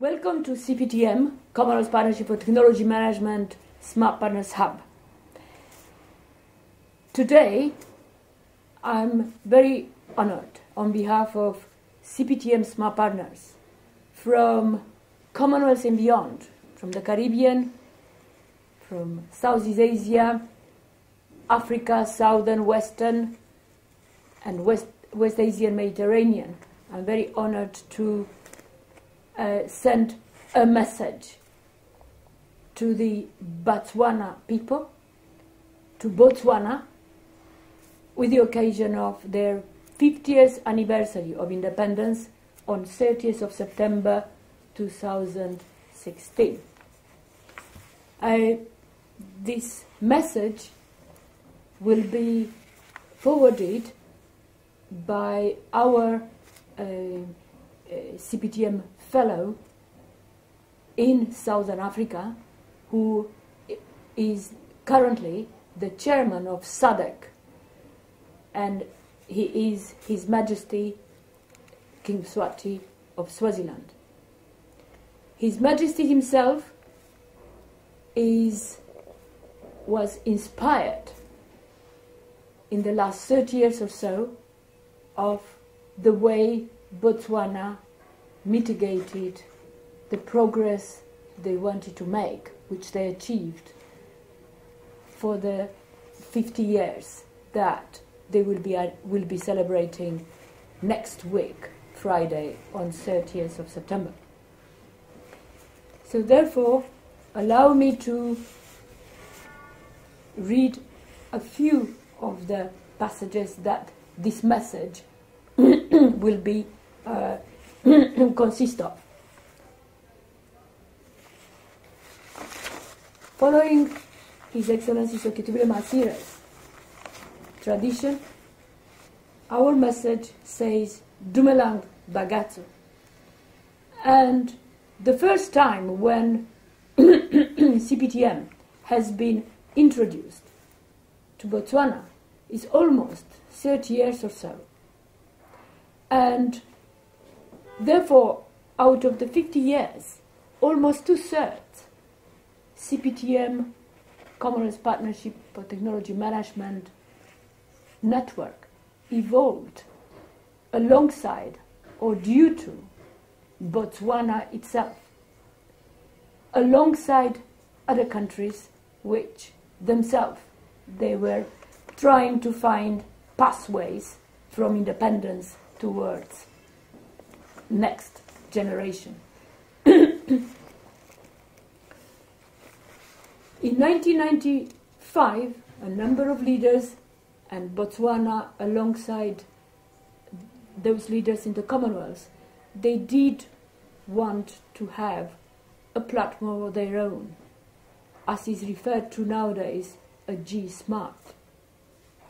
Welcome to CPTM, Commonwealth Partnership for Technology Management Smart Partners Hub. Today, I'm very honored on behalf of CPTM Smart Partners from Commonwealth and beyond, from the Caribbean, from Southeast Asia, Africa, Southern, Western, and West Asian Mediterranean. I'm very honored to send a message to the Botswana people, to Botswana, with the occasion of their 50th anniversary of independence on 30th of September 2016. This message will be forwarded by our CPTM fellow in Southern Africa, who is currently the chairman of SADC, and he is His Majesty King Mswati of Swaziland. His Majesty himself was inspired in the last 30 years or so of the way Botswana mitigated the progress they wanted to make, which they achieved for the 50 years that they will be celebrating next week, Friday, on 30th of September. So therefore, allow me to read a few of the passages that this message will be consist of. Following His Excellency Sokitubile Masire's tradition, our message says Dumelang Bagatso. And the first time when CPTM has been introduced to Botswana is almost 30 years or so. And therefore, out of the 50 years, almost 2/3 CPTM, Commonwealth Partnership for Technology Management network, evolved alongside or due to Botswana itself, alongside other countries which themselves they were trying to find pathways from independence towards next generation. In 1995, a number of leaders, and Botswana alongside those leaders in the Commonwealth, they did want to have a platform of their own, as is referred to nowadays, a G-Smart.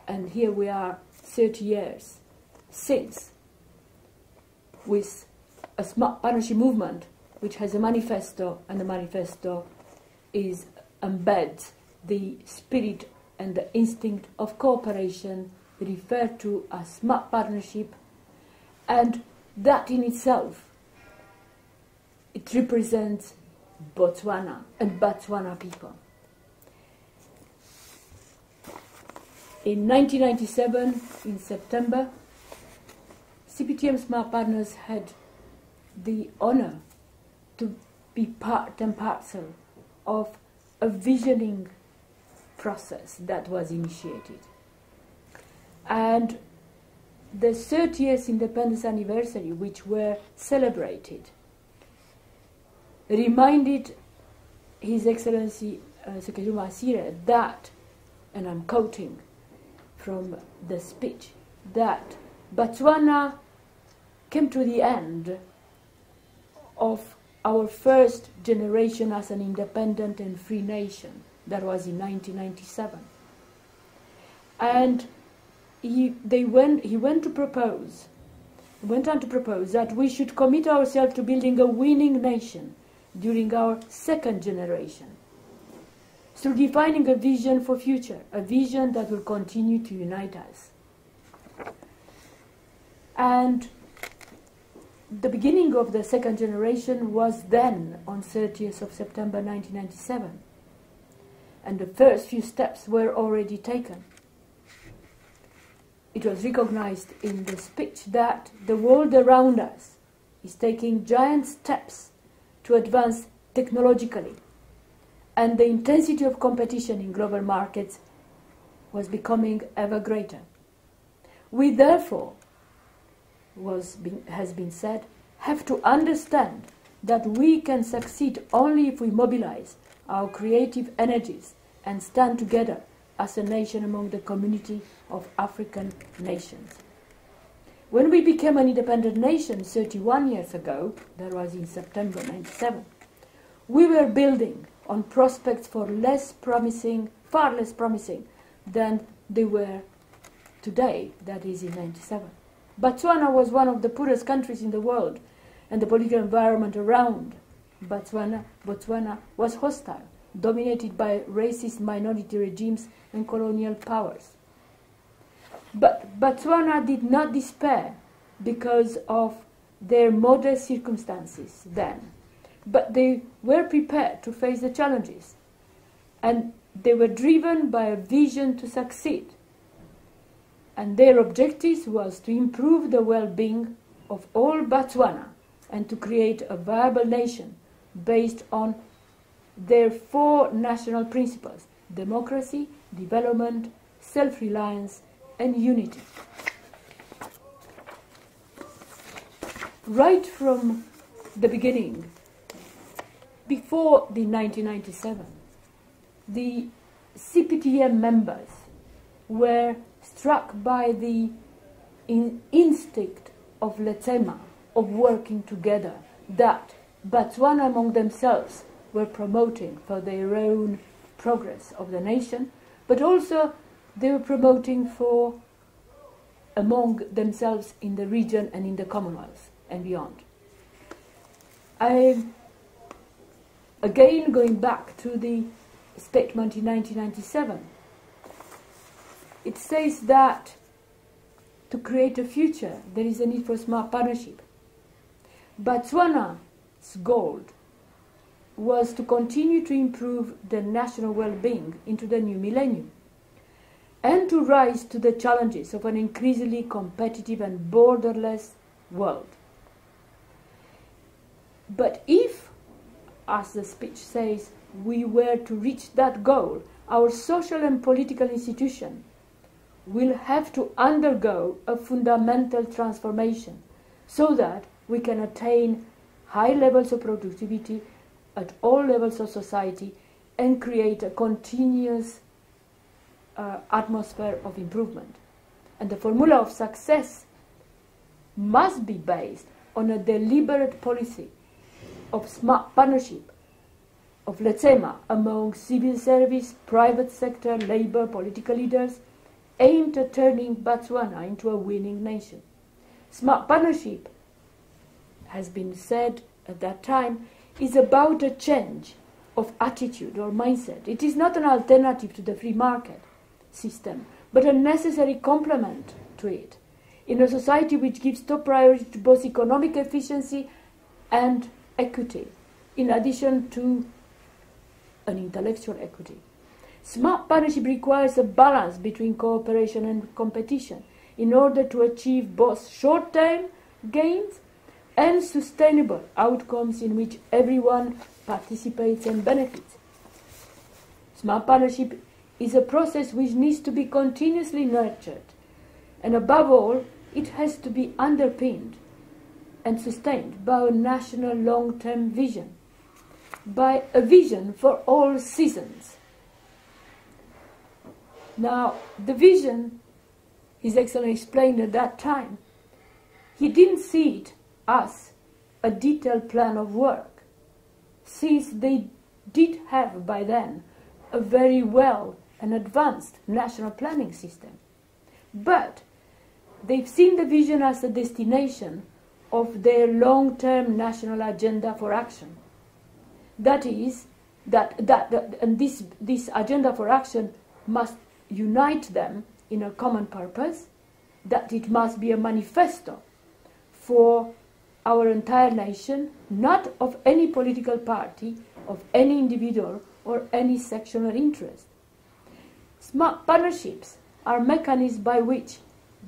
And here we are 30 years since, with a smart partnership movement which has a manifesto, and the manifesto embeds the spirit and the instinct of cooperation referred to as smart partnership, and that in itself, it represents Botswana and Botswana people. In 1997, in September, CPTM Smart Partners had the honor to be part and parcel of a visioning process that was initiated. And the 30th independence anniversary, which were celebrated, reminded His Excellency Sekheru Masire that, and I'm quoting from the speech, that Botswana came to the end of our first generation as an independent and free nation. That was in 1997. And he went on to propose that we should commit ourselves to building a winning nation during our second generation, through defining a vision for future, a vision that will continue to unite us. And the beginning of the second generation was then on 30th of September 1997, and the first few steps were already taken. It was recognized in the speech that the world around us is taking giant steps to advance technologically, and the intensity of competition in global markets was becoming ever greater. We therefore, has been said, have to understand that we can succeed only if we mobilize our creative energies and stand together as a nation among the community of African nations. When we became an independent nation 31 years ago, that was in September 1997, we were building on prospects far less promising than they were today, that is in 1997. Botswana was one of the poorest countries in the world, and the political environment around Botswana was hostile, dominated by racist minority regimes and colonial powers. But Botswana did not despair because of their modest circumstances then, but they were prepared to face the challenges, and they were driven by a vision to succeed. And their objective was to improve the well-being of all Botswana and to create a viable nation based on their four national principles: democracy, development, self-reliance, and unity. Right from the beginning, before the 1997, the CPTM members were struck by the instinct of Letsema, of working together, that Botswana among themselves were promoting for their own progress of the nation, but also they were promoting for among themselves in the region and in the Commonwealth and beyond. Again, going back to the statement in 1997, it says that to create a future, there is a need for smart partnership. Botswana's goal was to continue to improve the national well-being into the new millennium and to rise to the challenges of an increasingly competitive and borderless world. But if, as the speech says, we were to reach that goal, our social and political institution will have to undergo a fundamental transformation so that we can attain high levels of productivity at all levels of society and create a continuous atmosphere of improvement. And the formula of success must be based on a deliberate policy of smart partnership of Letsema among civil service, private sector, labor, political leaders, aimed at turning Botswana into a winning nation. Smart partnership, has been said at that time, is about a change of attitude or mindset. It is not an alternative to the free market system, but a necessary complement to it, in a society which gives top priority to both economic efficiency and equity, in addition to an intellectual equity. Smart partnership requires a balance between cooperation and competition in order to achieve both short-term gains and sustainable outcomes in which everyone participates and benefits. Smart partnership is a process which needs to be continuously nurtured, and above all, it has to be underpinned and sustained by a national long-term vision, by a vision for all seasons. Now, the vision, His Excellency explained at that time, he didn't see it as a detailed plan of work, since they did have by then a very well and advanced national planning system. But they've seen the vision as a destination of their long-term national agenda for action. That is, and this agenda for action must unite them in a common purpose, that it must be a manifesto for our entire nation, not of any political party, of any individual, or any section or interest. Smart partnerships are mechanisms by which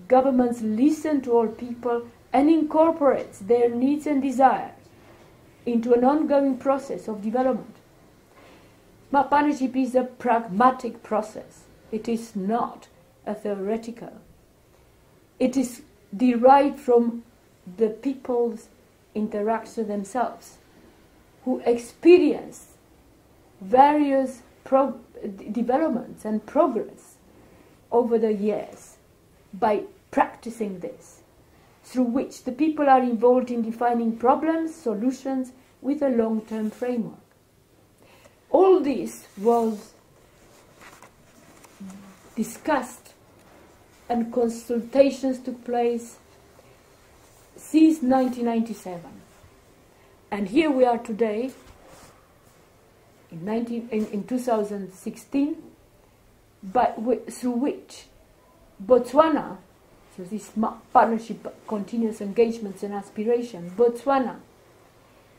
governments listen to all people and incorporates their needs and desires into an ongoing process of development. Smart partnership is a pragmatic process. It is not a theoretical. It is derived from the people's interaction themselves, who experience various developments and progress over the years by practicing this, through which the people are involved in defining problems, solutions with a long-term framework. All this was discussed and consultations took place since 1997. And here we are today, in 2016, through which Botswana, through this partnership, continuous engagements and aspiration, Botswana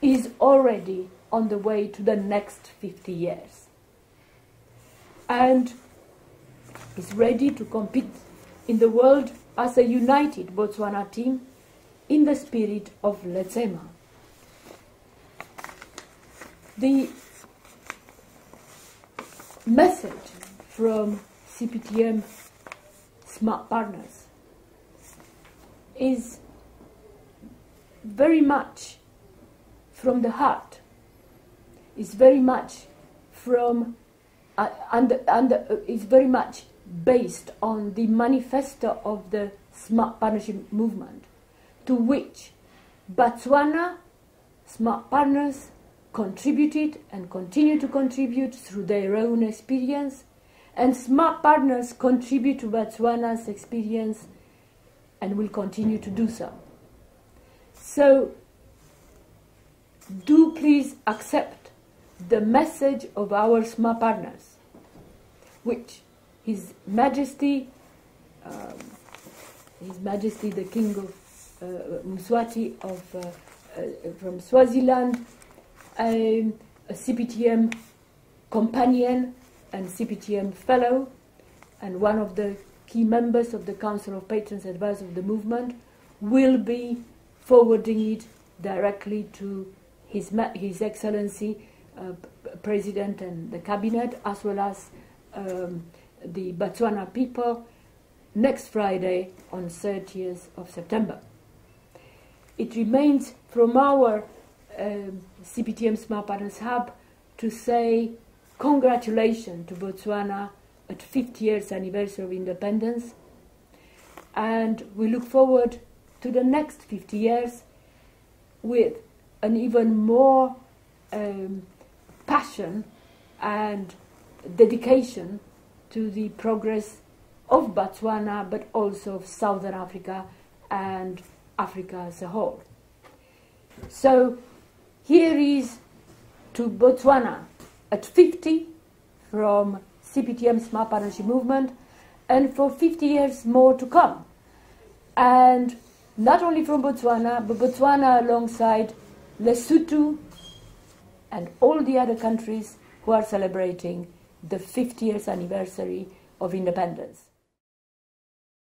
is already on the way to the next 50 years and is ready to compete in the world as a united Botswana team in the spirit of Letsema. The message from CPTM Smart Partners is very much from the heart, is very much from is very much based on the manifesto of the Smart Partnership movement, to which Botswana Smart Partners contributed and continue to contribute through their own experience, and Smart Partners contribute to Botswana's experience and will continue to do so. So, do please accept the message of our Smart Partners, which His Majesty the King of Mswati from Swaziland, a CPTM companion and CPTM fellow, and one of the key members of the Council of Patrons Advisors of the movement, will be forwarding it directly to His Excellency President and the Cabinet, as well as the Botswana people, next Friday on 30th of September. It remains from our CPTM Smart Partners Hub to say congratulations to Botswana at 50 years anniversary of independence, and we look forward to the next 50 years with an even more passion and dedication to the progress of Botswana, but also of Southern Africa and Africa as a whole. So here is to Botswana at 50 from CPTM Smart Partnership Movement, and for 50 years more to come. And not only from Botswana, but Botswana alongside Lesotho and all the other countries who are celebrating the 50 years anniversary of independence.